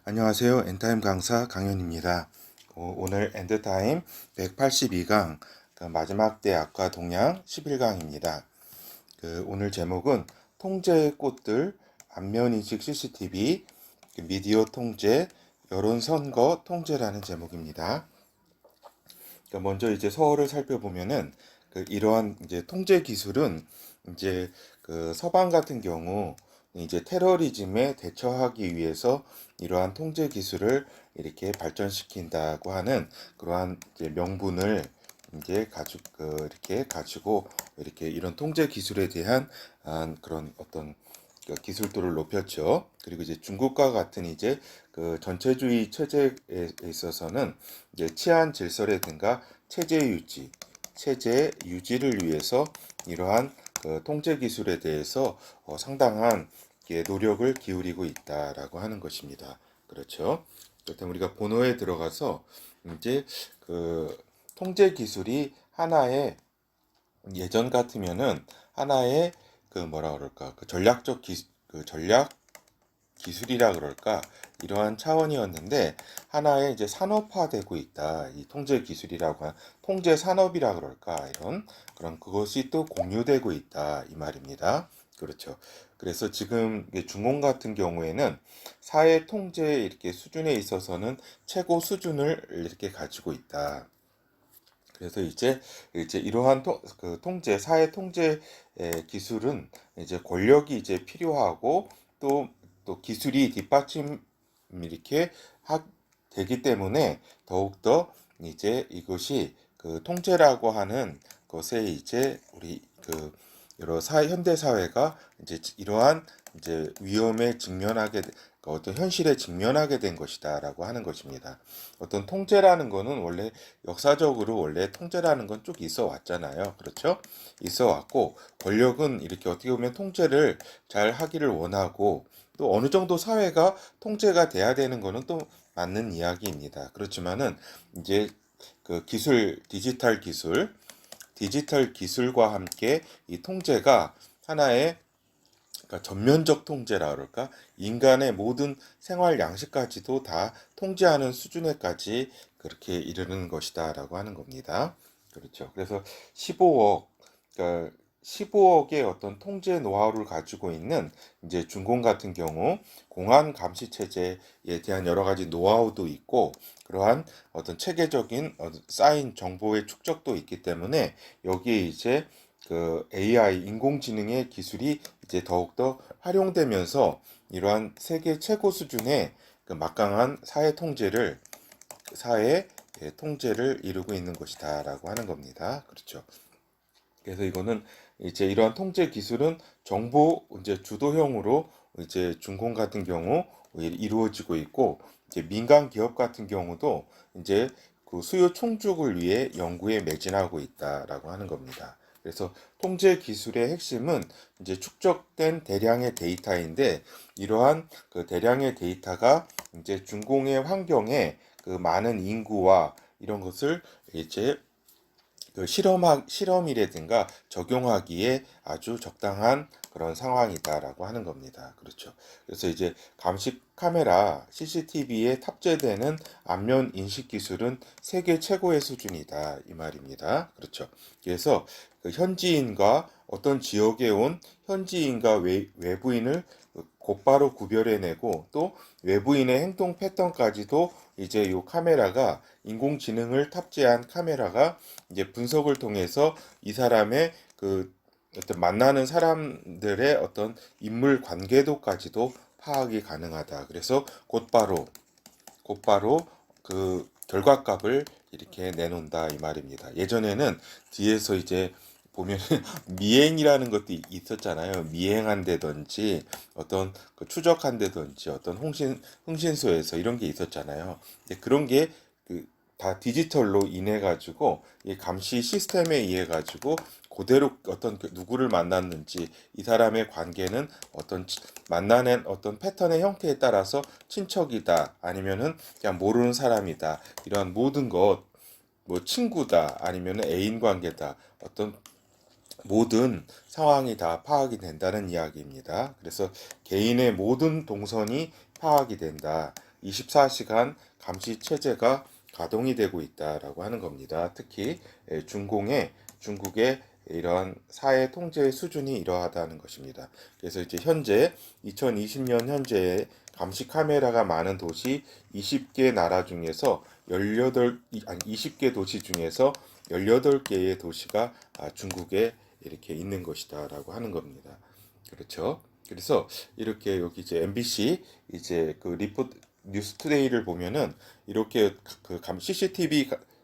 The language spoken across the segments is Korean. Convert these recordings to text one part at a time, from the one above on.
안녕하세요. 엔타임 강사 강현입니다. 오늘 엔드타임 182강 마지막 대학과 동양 11강입니다. 오늘 제목은 통제의 꽃들, 안면인식 CCTV, 미디어 통제, 여론선거 통제라는 제목입니다. 먼저 이제 서어를 살펴보면은 이러한 이제 통제 기술은 이제 서방 같은 경우 이제 테러리즘에 대처하기 위해서 이러한 통제 기술을 이렇게 발전시킨다고 하는 그러한 이제 명분을 이제 이렇게 가지고 이렇게 이런 통제 기술에 대한 그런 어떤 기술도를 높였죠. 그리고 이제 중국과 같은 이제 전체주의 체제에 있어서는 이제 치안 질서라든가 체제 유지를 위해서 이러한 통제 기술에 대해서 상당한 노력을 기울이고 있다라고 하는 것입니다. 그렇죠. 그렇다면 우리가 본어에 들어가서 이제 통제 기술이 하나의 예전 같으면은 하나의 뭐라 그럴까 전략 기술이라 그럴까 이러한 차원이었는데 하나의 이제 산업화되고 있다. 이 통제 기술이라고 한 통제 산업이라 그럴까 이런 그런 그것이 또 공유되고 있다 이 말입니다. 그렇죠. 그래서 지금 중공 같은 경우에는 사회 통제 이렇게 수준에 있어서는 최고 수준을 이렇게 가지고 있다. 그래서 이제 이러한 통제, 사회 통제 기술은 이제 권력이 이제 필요하고 또 기술이 뒷받침 이렇게 되기 때문에 더욱더 이제 이것이 통제라고 하는 것에 이제 우리 여러 현대 사회가 이제 이러한 이제 위험에 직면하게 어떤 현실에 직면하게 된 것이다라고 하는 것입니다. 어떤 통제라는 거는 원래 역사적으로 원래 통제라는 건 쭉 있어 왔잖아요. 그렇죠? 있어 왔고 권력은 이렇게 어떻게 보면 통제를 잘 하기를 원하고 또 어느 정도 사회가 통제가 돼야 되는 거는 또 맞는 이야기입니다. 그렇지만은 이제 디지털 기술과 함께 이 통제가 하나의 그러니까 전면적 통제라 그럴까? 인간의 모든 생활 양식까지도 다 통제하는 수준에까지 그렇게 이르는 것이다라고 하는 겁니다. 그렇죠. 그래서 15억, 그러니까 15억의 어떤 통제 노하우를 가지고 있는 이제 중공 같은 경우 공안 감시 체제에 대한 여러 가지 노하우도 있고 그러한 어떤 체계적인 쌓인 정보의 축적도 있기 때문에 여기에 이제 AI 인공지능의 기술이 이제 더욱더 활용되면서 이러한 세계 최고 수준의 막강한 사회 통제를 이루고 있는 것이다라고 하는 겁니다. 그렇죠. 그래서 이거는 이제 이러한 통제 기술은 정보 이제 주도형으로 이제 중공 같은 경우 이루어지고 있고 이제 민간 기업 같은 경우도 이제 수요 충족을 위해 연구에 매진하고 있다라고 하는 겁니다. 그래서 통제 기술의 핵심은 이제 축적된 대량의 데이터인데 이러한 대량의 데이터가 이제 중공의 환경에 많은 인구와 이런 것을 이제 실험이라든가 적용하기에 아주 적당한 그런 상황이다라고 하는 겁니다. 그렇죠. 그래서 이제 감시 카메라 CCTV에 탑재되는 안면 인식 기술은 세계 최고의 수준이다 이 말입니다. 그렇죠. 그래서 현지인과 어떤 지역에 온 현지인과 외부인을 곧바로 구별해내고 또 외부인의 행동 패턴까지도 이제 이 카메라가 인공지능을 탑재한 카메라가 이제 분석을 통해서 이 사람의 어떤 만나는 사람들의 어떤 인물 관계도까지도 파악이 가능하다. 그래서 곧바로 결과값을 이렇게 내놓는다 이 말입니다. 예전에는 뒤에서 이제 보면 미행이라는 것도 있었잖아요. 미행한다든지 어떤 추적한다든지 어떤 흥신소에서 이런 게 있었잖아요. 그런 게 다 디지털로 인해 가지고 이 감시 시스템에 의해 가지고 그대로 어떤 누구를 만났는지 이 사람의 관계는 만나는 어떤 패턴의 형태에 따라서 친척이다 아니면은 그냥 모르는 사람이다 이러한 모든 것 뭐 친구다 아니면은 애인 관계다 어떤 모든 상황이 다 파악이 된다는 이야기입니다. 그래서 개인의 모든 동선이 파악이 된다. 24시간 감시 체제가 가동이 되고 있다라고 하는 겁니다. 특히 중국의 이러한 사회 통제 수준이 이러하다는 것입니다. 그래서 이제 현재 2020년 현재 감시 카메라가 많은 도시 20개 나라 중에서 20개 도시 중에서 18개의 도시가 중국에 이렇게 있는 것이다라고 하는 겁니다. 그렇죠? 그래서 이렇게 여기 이제 MBC 이제 그 리포트 뉴스투데이를 보면은 이렇게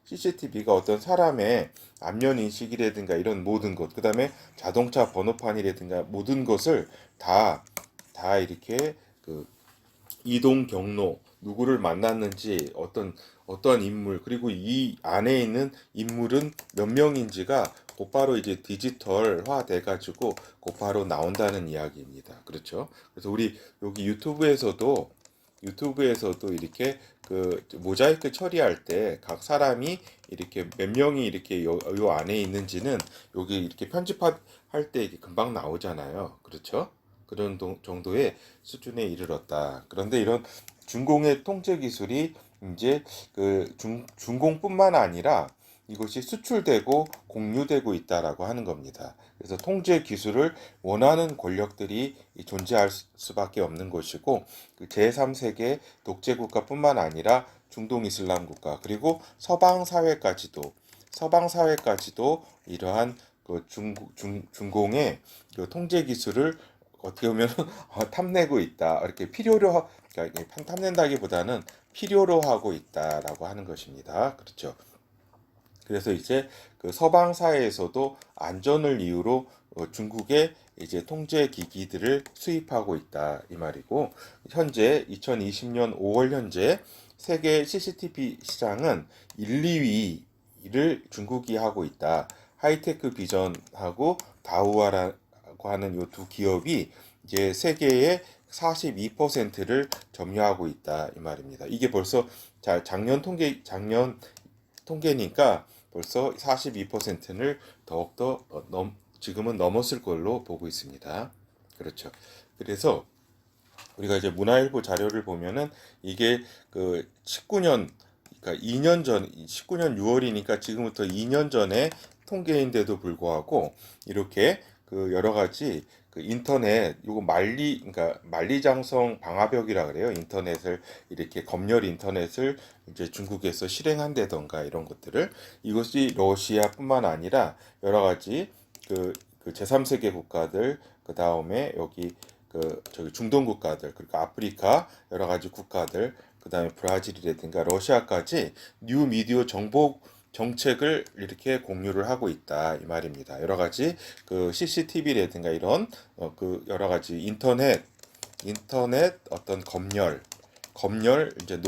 CCTV가 어떤 사람의 안면 인식이라든가 이런 모든 것, 그다음에 자동차 번호판이라든가 모든 것을 다 이렇게 그 이동 경로, 누구를 만났는지, 어떠한 인물, 그리고 이 안에 있는 인물은 몇 명인지가 곧바로 이제 디지털화 돼가지고 곧바로 나온다는 이야기입니다. 그렇죠? 그래서 우리 여기 유튜브에서도 이렇게 그 모자이크 처리할 때 각 사람이 이렇게 몇 명이 이렇게 요 안에 있는지는 여기 이렇게 편집할 때 이게 금방 나오잖아요. 그렇죠? 그런 정도의 수준에 이르렀다. 그런데 이런 중공의 통제 기술이 이제 중공뿐만 아니라 이것이 수출되고 공유되고 있다라고 하는 겁니다. 그래서 통제 기술을 원하는 권력들이 존재할 수밖에 없는 것이고 그 제3세계 독재 국가뿐만 아니라 중동 이슬람 국가 그리고 서방 사회까지도 이러한 중공의 그 통제 기술을 어떻게 보면 탐내고 있다. 이렇게 그러니까 탐낸다기보다는 필요로 하고 있다라고 하는 것입니다. 그렇죠. 그래서 이제 그 서방 사회에서도 안전을 이유로 중국의 이제 통제 기기들을 수입하고 있다 이 말이고 현재 2020년 5월 현재 세계 CCTV 시장은 1, 2위를 중국이 하고 있다. 하이테크 비전하고 다우아라고 하는 이 두 기업이 이제 세계의 42%를 점유하고 있다 이 말입니다. 이게 벌써 작년 통계니까 벌써 42%를 더욱더 지금은 넘었을 걸로 보고 있습니다. 그렇죠. 그래서 우리가 이제 문화일보 자료를 보면은 이게 그 19년 그러니까 2년 전 19년 6월이니까 지금부터 2년 전에 통계인데도 불구하고 이렇게 그 여러 가지 그 인터넷 요거 그러니까 만리장성 방화벽이라 그래요. 인터넷을 이렇게 검열 인터넷을 이제 중국에서 실행한다던가 이런 것들을 이것이 러시아뿐만 아니라 여러 가지 그 제3세계 국가들 그 다음에 여기 저기 중동 국가들 그러니까 아프리카 여러 가지 국가들 그다음에 브라질이라든가 러시아까지 뉴 미디어 정보 정책을 이렇게 공유를 하고 있다 이 말입니다. 여러 가지 그 CCTV라든가 이런 그 여러 가지 인터넷 어떤 검열 이제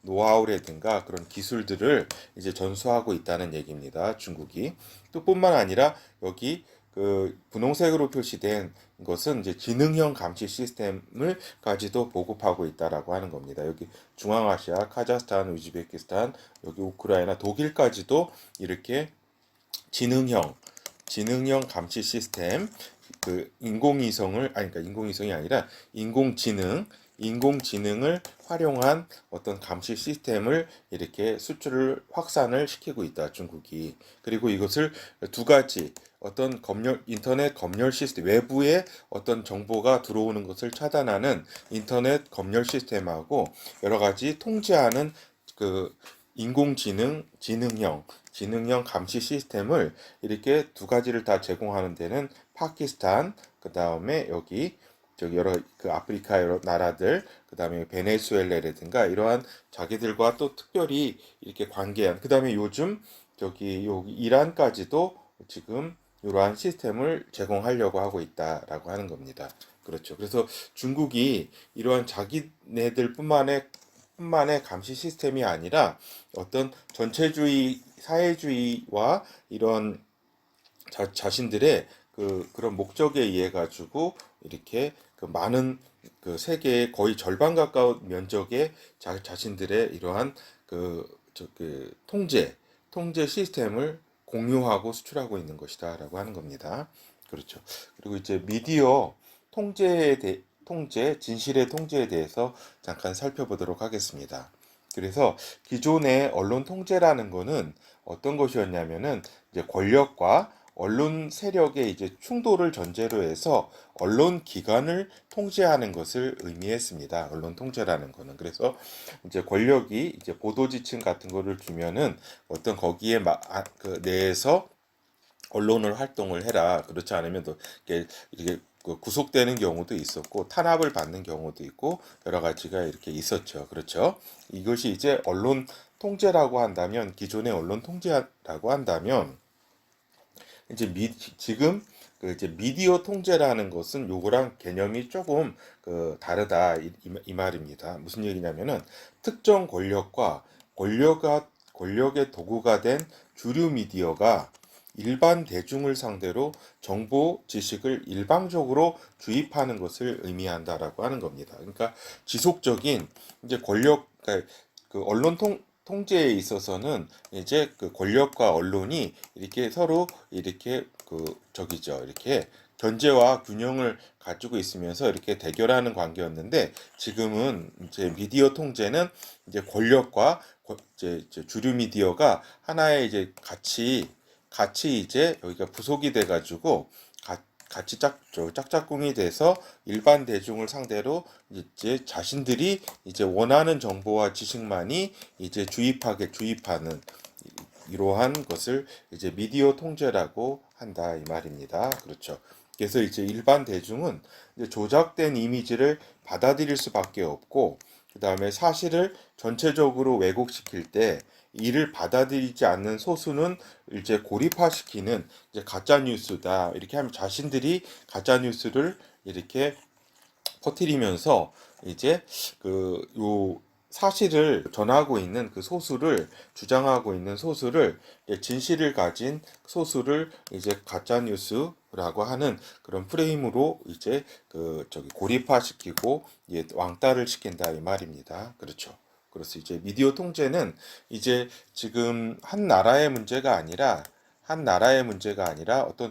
노하우라든가 그런 기술들을 이제 전수하고 있다는 얘기입니다. 중국이 또 뿐만 아니라 여기 그 분홍색으로 표시된 것은 이제 지능형 감시 시스템을까지도 보급하고 있다라고 하는 겁니다. 여기 중앙아시아, 카자흐스탄, 우즈베키스탄, 여기 우크라이나, 독일까지도 이렇게 지능형 감시 시스템 그 그러니까 인공위성이 아니라 인공지능을 활용한 어떤 감시 시스템을 이렇게 확산을 시키고 있다 중국이. 그리고 이것을 두 가지 어떤 인터넷 검열 시스템 외부에 어떤 정보가 들어오는 것을 차단하는 인터넷 검열 시스템하고 여러 가지 통제하는 그 지능형 감시 시스템을 이렇게 두 가지를 다 제공하는 데는 파키스탄, 그 다음에 여기 저기 여러 그 아프리카 여러 나라들, 그 다음에 베네수엘라라든가 이러한 자기들과 또 특별히 이렇게 관계한, 그 다음에 요즘 여기 이란까지도 지금 이러한 시스템을 제공하려고 하고 있다라고 하는 겁니다. 그렇죠. 그래서 중국이 이러한 자기네들뿐만의 감시 시스템이 아니라 어떤 전체주의 사회주의와 이런 자신들의 그런 목적에 의해 가지고 이렇게 그 많은 그 세계의 거의 절반 가까운 면적의 자신들의 이러한 통제 시스템을 공유하고 수출하고 있는 것이다라고 하는 겁니다. 그렇죠. 그리고 이제 미디어 통제에 통제, 진실의 통제에 대해서 잠깐 살펴보도록 하겠습니다. 그래서 기존의 언론 통제라는 거는 어떤 것이었냐면은 이제 권력과 언론 세력의 이제 충돌을 전제로 해서 언론 기관을 통제하는 것을 의미했습니다. 언론 통제라는 거는. 그래서 이제 권력이 이제 보도 지침 같은 거를 주면은 어떤 거기에 그 내에서 언론을 활동을 해라. 그렇지 않으면 또 이렇게 그 구속되는 경우도 있었고 탄압을 받는 경우도 있고 여러 가지가 이렇게 있었죠. 그렇죠? 이것이 이제 언론 통제라고 한다면 기존의 언론 통제라고 한다면 이제 지금 그 이제 미디어 통제라는 것은 요거랑 개념이 조금 그 다르다 이 말입니다. 무슨 얘기냐면은 특정 권력과 권력의 도구가 된 주류 미디어가 일반 대중을 상대로 정보 지식을 일방적으로 주입하는 것을 의미한다라고 하는 겁니다. 그러니까 지속적인 이제 그러니까 그 언론 통제에 있어서는 이제 그 권력과 언론이 이렇게 서로 이렇게 이렇게 견제와 균형을 가지고 있으면서 이렇게 대결하는 관계였는데 지금은 이제 미디어 통제는 이제 권력과 이제 주류 미디어가 하나의 이제 같이 이제 여기가 부속이 돼가지고 같이 짝짝꿍이 돼서 일반 대중을 상대로 이제 자신들이 이제 원하는 정보와 지식만이 이제 주입하는 이러한 것을 이제 미디어 통제라고 한다 이 말입니다. 그렇죠. 그래서 이제 일반 대중은 이제 조작된 이미지를 받아들일 수밖에 없고 그 다음에 사실을 전체적으로 왜곡시킬 때 이를 받아들이지 않는 소수는 이제 고립화시키는 이제 가짜 뉴스다. 이렇게 하면 자신들이 가짜 뉴스를 이렇게 퍼뜨리면서 이제 요 사실을 전하고 있는 그 소수를 주장하고 있는 소수를 진실을 가진 소수를 이제 가짜 뉴스라고 하는 그런 프레임으로 이제 고립화시키고 왕따를 시킨다 이 말입니다. 그렇죠. 그래서 이제 미디어 통제는 이제 지금 한 나라의 문제가 아니라 어떤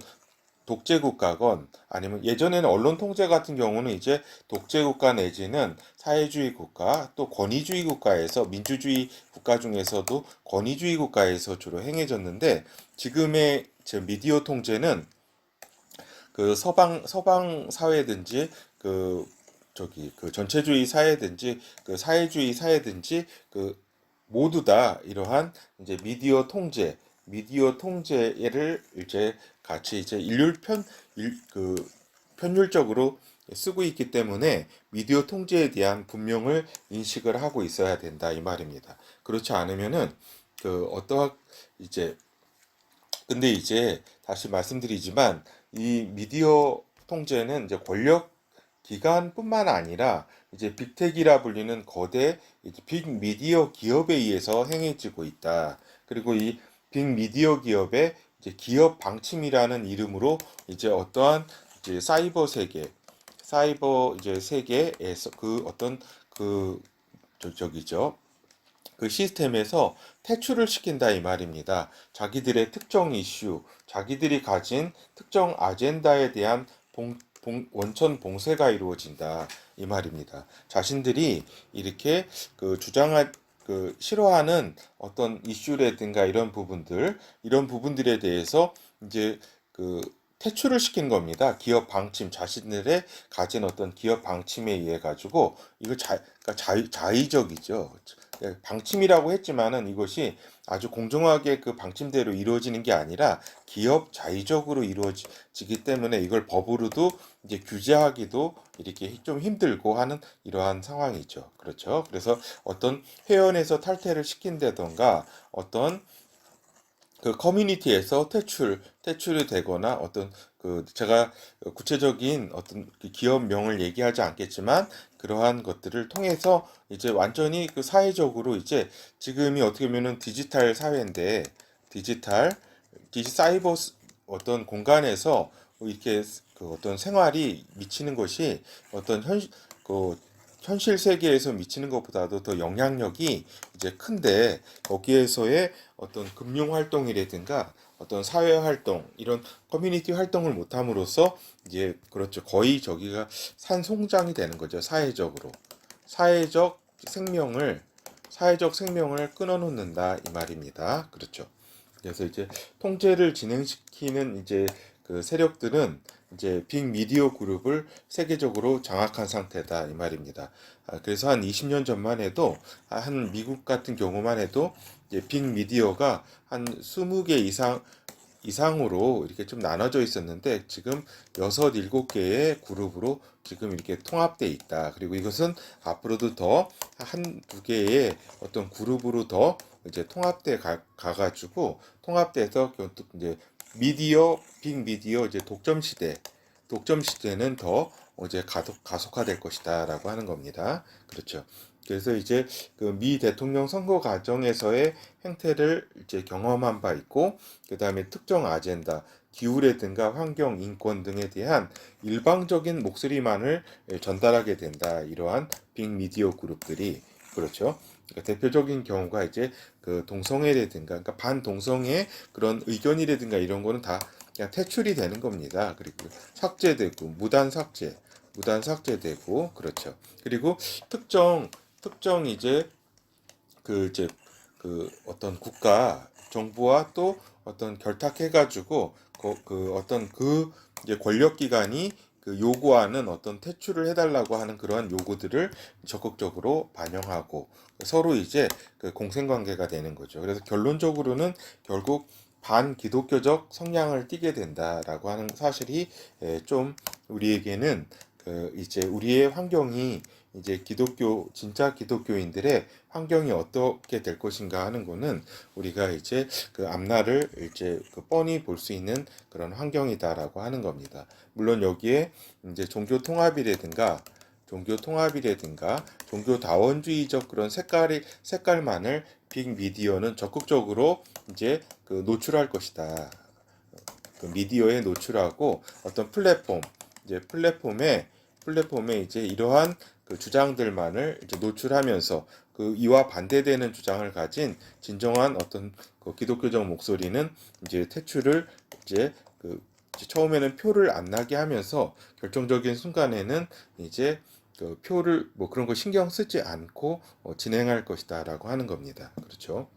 독재국가건 아니면 예전에는 언론 통제 같은 경우는 이제 독재국가 내지는 사회주의 국가 또 권위주의 국가에서 민주주의 국가 중에서도 권위주의 국가에서 주로 행해졌는데 지금의 미디어 통제는 그 서방 사회든지 그 전체주의 사회든지 그 사회주의 사회든지 그 모두 다 이러한 이제 미디어 통제를 이제 같이 이제 편율적으로 쓰고 있기 때문에 미디어 통제에 대한 분명을 인식을 하고 있어야 된다 이 말입니다. 그렇지 않으면은 어떠한 이제 근데 이제 다시 말씀드리지만 이 미디어 통제는 이제 권력 기관뿐만 아니라 이제 빅텍이라 불리는 거대 이제 빅미디어 기업에 의해서 행해지고 있다. 그리고 이 빅미디어 기업의 이제 기업 방침이라는 이름으로 이제 어떠한 이제 사이버 이제 세계에서 그 어떤 저기죠. 그 시스템에서 퇴출을 시킨다 이 말입니다. 자기들의 특정 이슈, 자기들이 가진 특정 아젠다에 대한 원천 봉쇄가 이루어진다 이 말입니다. 자신들이 이렇게 주장할 싫어하는 어떤 이슈라든가 이런 부분들에 대해서 이제 퇴출을 시킨 겁니다. 기업 방침, 자신들의 가진 어떤 기업 방침에 의해 가지고 이걸 그러니까 자의적이죠. 방침이라고 했지만은 이것이 아주 공정하게 그 방침대로 이루어지는 게 아니라 기업 자의적으로 이루어지기 때문에 이걸 법으로도 이제 규제하기도 이렇게 좀 힘들고 하는 이러한 상황이죠. 그렇죠. 그래서 어떤 회원에서 시킨다던가 어떤 그 커뮤니티에서 퇴출이 되거나 어떤 제가 구체적인 어떤 그 기업명을 얘기하지 않겠지만 그러한 것들을 통해서 이제 완전히 그 사회적으로 이제 지금이 어떻게 보면은 디지털 사회인데 사이버 어떤 공간에서 이렇게 어떤 생활이 미치는 것이 어떤 현실 세계에서 미치는 것보다도 더 영향력이 이제 큰데 거기에서의 어떤 금융 활동이라든가 어떤 사회 활동, 이런 커뮤니티 활동을 못함으로써 이제 그렇죠. 거의 저기가 산송장이 되는 거죠. 사회적으로. 사회적 생명을 사회적 생명을 끊어놓는다 이 말입니다. 그렇죠. 그래서 이제 통제를 진행시키는 이제 그 세력들은 이제 빅미디어 그룹을 세계적으로 장악한 상태다 이 말입니다. 그래서 한 20년 전만 해도 한 미국 같은 경우만 해도 이제 빅미디어가 한 20개 이상으로 이렇게 좀 나눠져 있었는데 지금 6, 7개의 그룹으로 지금 이렇게 통합돼 있다. 그리고 이것은 앞으로도 더 한 두 개의 어떤 그룹으로 더 이제 통합돼 가가지고 통합돼서 이제 빅미디어 이제 독점 시대는 더 이제 가속화될 것이다라고 하는 겁니다. 그렇죠. 그래서 이제 그 미 대통령 선거 과정에서의 행태를 이제 경험한 바 있고, 그 다음에 특정 아젠다, 기후라든가 환경, 인권 등에 대한 일방적인 목소리만을 전달하게 된다. 이러한 빅미디어 그룹들이 그렇죠. 그러니까 대표적인 경우가 이제 그 동성애라든가, 그러니까 반동성애 그런 의견이라든가 이런 거는 다 그냥 퇴출이 되는 겁니다. 그리고 삭제되고 무단 삭제되고 그렇죠. 그리고 특정 이제 그 어떤 국가 정부와 또 어떤 결탁해가지고 그 어떤 그 이제 권력기관이 그 요구하는 어떤 퇴출을 해달라고 하는 그러한 요구들을 적극적으로 반영하고 서로 이제 그 공생관계가 되는 거죠. 그래서 결론적으로는 결국 반기독교적 성향을 띠게 된다라고 하는 사실이 좀 우리에게는 그 이제 우리의 환경이 이제 진짜 기독교인들의 환경이 어떻게 될 것인가 하는 거는 우리가 이제 그 앞날을 이제 그 뻔히 볼 수 있는 그런 환경이다라고 하는 겁니다. 물론 여기에 이제 종교 통합이라든가 종교다원주의적 그런 색깔만을 빅미디어는 적극적으로 이제 그 노출할 것이다. 그 미디어에 노출하고 어떤 플랫폼에 이제 이러한 그 주장들만을 이제 노출하면서 그 이와 반대되는 주장을 가진 진정한 어떤 그 기독교적 목소리는 이제 퇴출을 이제 그 이제 처음에는 표를 안 나게 하면서 결정적인 순간에는 이제 그 표를 뭐 그런 거 신경 쓰지 않고 진행할 것이다라고 하는 겁니다. 그렇죠.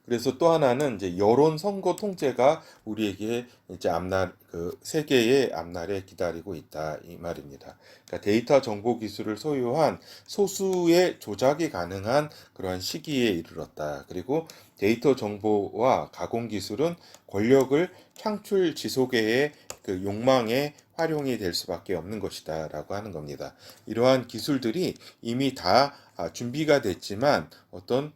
그래서 또 하나는 이제 여론 선거 통제가 우리에게 이제 앞날 그 세계의 앞날에 기다리고 있다 이 말입니다. 그러니까 데이터 정보 기술을 소유한 소수의 조작이 가능한 그러한 시기에 이르렀다. 그리고 데이터 정보와 가공 기술은 권력을 창출 지속의 그 욕망에 활용이 될 수밖에 없는 것이다라고 하는 겁니다. 이러한 기술들이 이미 다 준비가 됐지만 어떤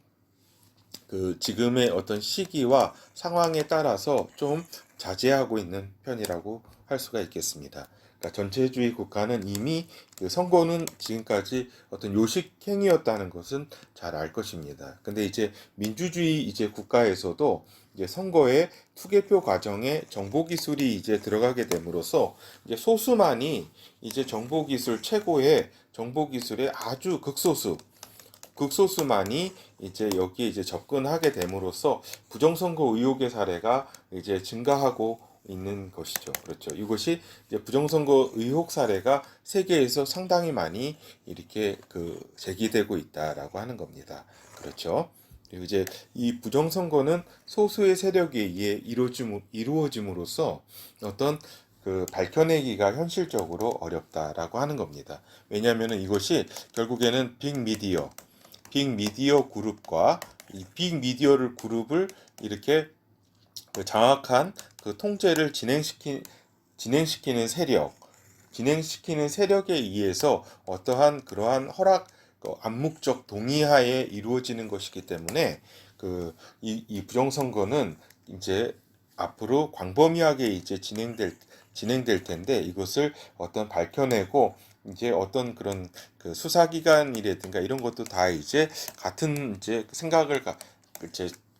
그 지금의 어떤 시기와 상황에 따라서 좀 자제하고 있는 편이라고 할 수가 있겠습니다. 그러니까 전체주의 국가는 이미 그 선거는 지금까지 어떤 요식 행위였다는 것은 잘 알 것입니다. 근데 이제 민주주의 이제 국가에서도 이제 선거의 투개표 과정에 정보 기술이 이제 들어가게 됨으로써 이제 소수만이 이제 최고의 정보 기술의 아주 극소수만이 이제 여기에 이제 접근하게 됨으로써 부정선거 의혹의 사례가 이제 증가하고 있는 것이죠. 그렇죠. 이것이 이제 부정선거 의혹 사례가 세계에서 상당히 많이 이렇게 그 제기되고 있다라고 하는 겁니다. 그렇죠. 그리고 이제 이 부정선거는 소수의 세력에 의해 이루어짐으로써 어떤 그 밝혀내기가 현실적으로 어렵다라고 하는 겁니다. 왜냐하면 이것이 결국에는 빅미디어 그룹과 이 빅미디어를 그룹을 이렇게 그 장악한 그 통제를 진행시키는 세력에 의해서 어떠한 그러한 암묵적 동의하에 이루어지는 것이기 때문에 이 부정선거는 이제 앞으로 광범위하게 이제 진행될 텐데 이것을 어떤 밝혀내고 이제 어떤 그런 그 수사기관이라든가 이런 것도 다 이제 이제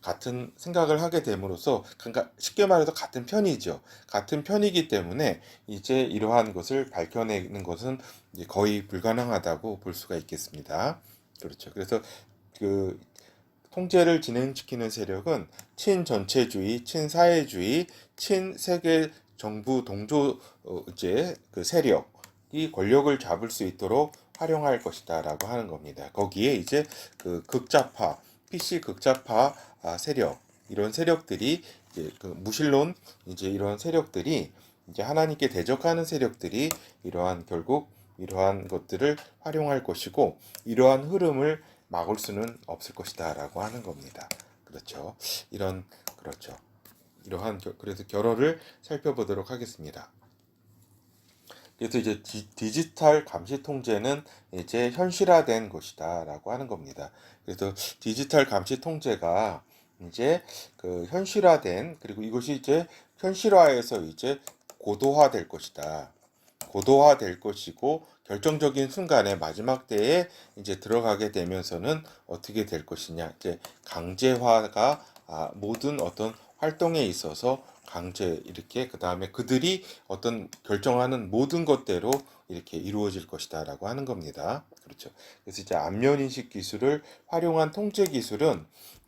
같은 생각을 하게 됨으로써 그러니까 쉽게 말해서 같은 편이죠. 같은 편이기 때문에 이제 이러한 것을 밝혀내는 것은 이제 거의 불가능하다고 볼 수가 있겠습니다. 그렇죠. 그래서 그 통제를 진행시키는 세력은 친전체주의, 친사회주의, 친세계 정부 동조제 그 세력이 권력을 잡을 수 있도록 활용할 것이다라고 하는 겁니다. 거기에 이제 그 극좌파, PC 극좌파 세력 이런 세력들이 이제 그 무신론 이제 이런 세력들이 이제 하나님께 대적하는 세력들이 이러한 결국 이러한 것들을 활용할 것이고 이러한 흐름을 막을 수는 없을 것이다라고 하는 겁니다. 그렇죠. 그렇죠. 이러한 그래서 결어를 살펴보도록 하겠습니다. 그래서 이제 디지털 감시 통제는 이제 현실화된 것이다라고 하는 겁니다. 그래서 디지털 감시 통제가 이제 그 현실화된 그리고 이것이 이제 현실화해서 이제 고도화될 것이다. 고도화될 것이고 결정적인 순간에 마지막 때에 이제 들어가게 되면서는 어떻게 될 것이냐 이제 강제화가 모든 어떤 활동에 있어서 강제 이렇게 그 다음에 그들이 어떤 결정하는 모든 것대로 이렇게 이루어질 것이다라고 하는 겁니다. 그렇죠. 그래서 이제 안면인식 기술을 활용한 통제 기술은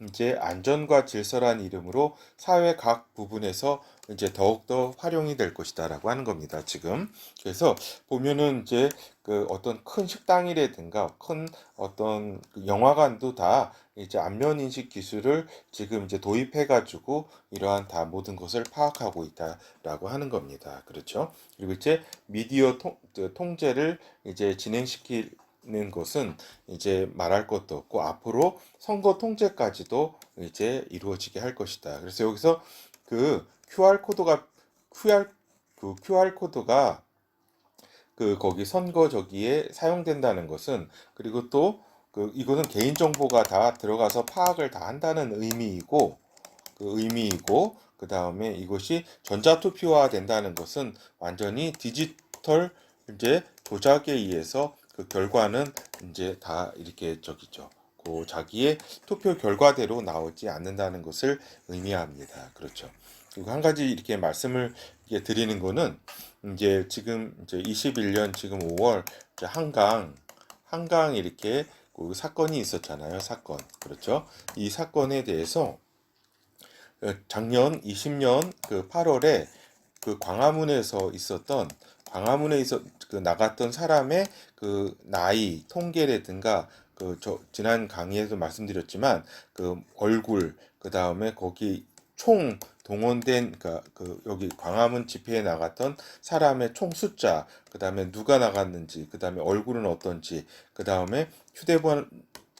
이제 안전과 질서란 이름으로 사회 각 부분에서 이제 더욱더 활용이 될 것이다라고 하는 겁니다. 지금 그래서 보면은 이제 그 어떤 큰 식당이라든가 큰 어떤 그 영화관도 다 이제 안면 인식 기술을 지금 이제 도입해 가지고 이러한 다 모든 것을 파악하고 있다라고 하는 겁니다. 그렇죠? 그리고 이제 미디어 통제를 이제 진행시키는 것은 이제 말할 것도 없고 앞으로 선거 통제까지도 이제 이루어지게 할 것이다. 그래서 여기서 그 QR 코드가 QR 코드가 그 거기 선거 저기에 사용된다는 것은 그리고 또 그 이거는 개인 정보가 다 들어가서 파악을 다 한다는 의미이고 그 다음에 이것이 전자투표화 된다는 것은 완전히 디지털 이제 조작에 의해서 그 결과는 이제 다 이렇게 저기죠. 그 자기의 투표 결과대로 나오지 않는다는 것을 의미합니다. 그렇죠. 그리고 한 가지 이렇게 말씀을 드리는 거는 이제 지금 이제 21년 지금 5월 한강 이렇게 그 사건이 있었잖아요. 사건. 그렇죠. 이 사건에 대해서 작년 20년 그 8월에 그 광화문에서 그 나갔던 사람의 그 나이 통계라든가 그 지난 강의에서 말씀드렸지만 그 얼굴 그 다음에 거기 총 동원된 그 여기 광화문 집회에 나갔던 사람의 총 숫자 그 다음에 누가 나갔는지 그 다음에 얼굴은 어떤지 그 다음에 휴대폰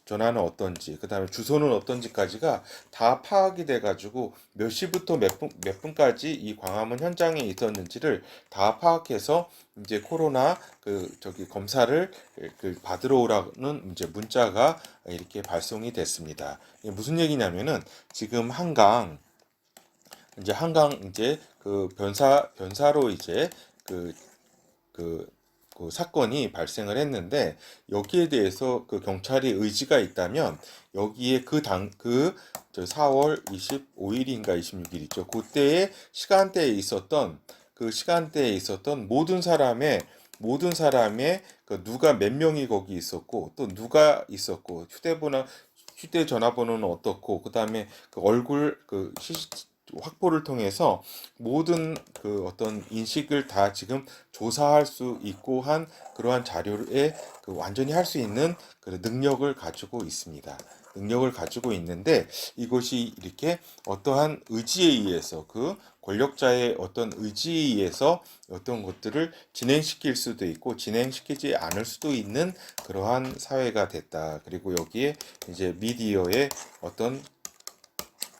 전화는 어떤지, 그 다음에 주소는 어떤지까지가 다 파악이 돼가지고 몇 시부터 몇 분까지 이 광화문 현장에 있었는지를 다 파악해서 이제 코로나 검사를 그 받으러 오라는 이제 문자가 이렇게 발송이 됐습니다. 이게 무슨 얘기냐면은 지금 한강 이제 그 변사로 이제 그 그, 그 사건이 발생을 했는데 여기에 대해서 그 경찰이 의지가 있다면 여기에 4월 25일인가 26일이죠. 그때의 시간대에 있었던 모든 사람의 그 누가 몇 명이 거기 있었고 또 누가 있었고 휴대전화번호는 어떻고 그다음에 그 얼굴 확보를 통해서 모든 그 어떤 인식을 다 지금 조사할 수 있고 한 그러한 자료에 그 완전히 할 수 있는 그 능력을 가지고 있습니다. 능력을 가지고 있는데 이것이 이렇게 어떠한 의지에 의해서 그 권력자의 어떤 의지에 의해서 어떤 것들을 진행시킬 수도 있고 진행시키지 않을 수도 있는 그러한 사회가 됐다. 그리고 여기에 이제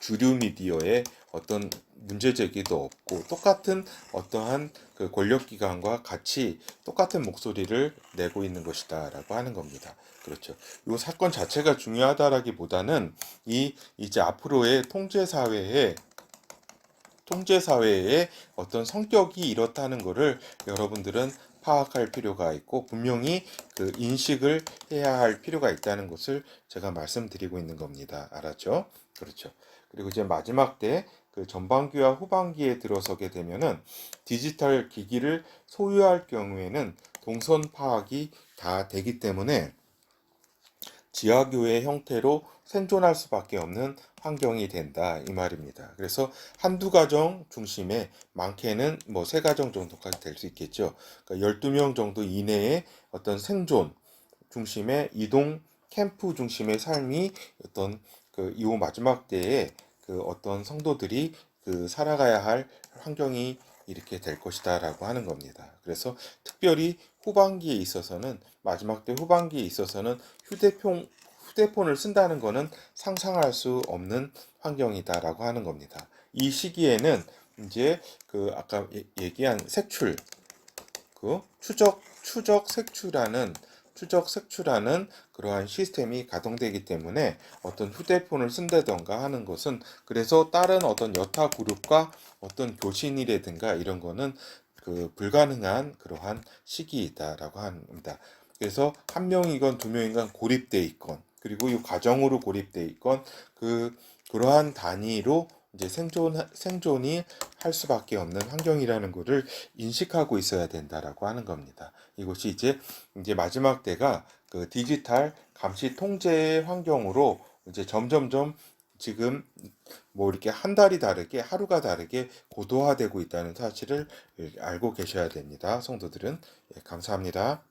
주류 미디어의 어떤 문제 제기도 없고 똑같은 어떠한 그 권력기관과 같이 똑같은 목소리를 내고 있는 것이다라고 하는 겁니다. 그렇죠. 이 사건 자체가 중요하다라기보다는 이제 앞으로의 통제 사회의 어떤 성격이 이렇다는 것을 여러분들은 파악할 필요가 있고 분명히 그 인식을 해야 할 필요가 있다는 것을 제가 말씀드리고 있는 겁니다. 알았죠? 그렇죠. 그리고 이제 마지막 때 그 전반기와 후반기에 들어서게 되면은 디지털 기기를 소유할 경우에는 동선 파악이 다 되기 때문에 지하교회 형태로 생존할 수밖에 없는 환경이 된다 이 말입니다. 그래서 한두 가정 중심의 많게는 뭐 세 가정 정도까지 될 수 있겠죠. 그러니까 12명 정도 이내의 어떤 생존 중심의 이동 캠프 중심의 삶이 어떤 그 이후 마지막 때에 그 어떤 성도들이 그 살아가야 할 환경이 이렇게 될 것이다라고 하는 겁니다. 그래서 특별히 후반기에 있어서는 마지막 때 후반기에 있어서는 휴대폰을 쓴다는 것은 상상할 수 없는 환경이다라고 하는 겁니다. 이 시기에는 이제 그 아까 얘기한 색출, 그 추적 색출하는 그러한 시스템이 가동되기 때문에 어떤 휴대폰을 쓴다던가 하는 것은 그래서 다른 어떤 여타 그룹과 어떤 교신이라든가 이런 거는 그 불가능한 그러한 시기이다라고 합니다. 그래서 한 명이건 두 명이건 고립돼 있건 그리고 이 과정으로 고립돼 있건 그러한 단위로 이제 생존이 할 수밖에 없는 환경이라는 것을 인식하고 있어야 된다라고 하는 겁니다. 이것이 이제 마지막 때가 그 디지털 감시 통제 환경으로 이제 점점점 지금 뭐 이렇게 한 달이 다르게 하루가 다르게 고도화되고 있다는 사실을 알고 계셔야 됩니다. 성도들은. 예, 감사합니다.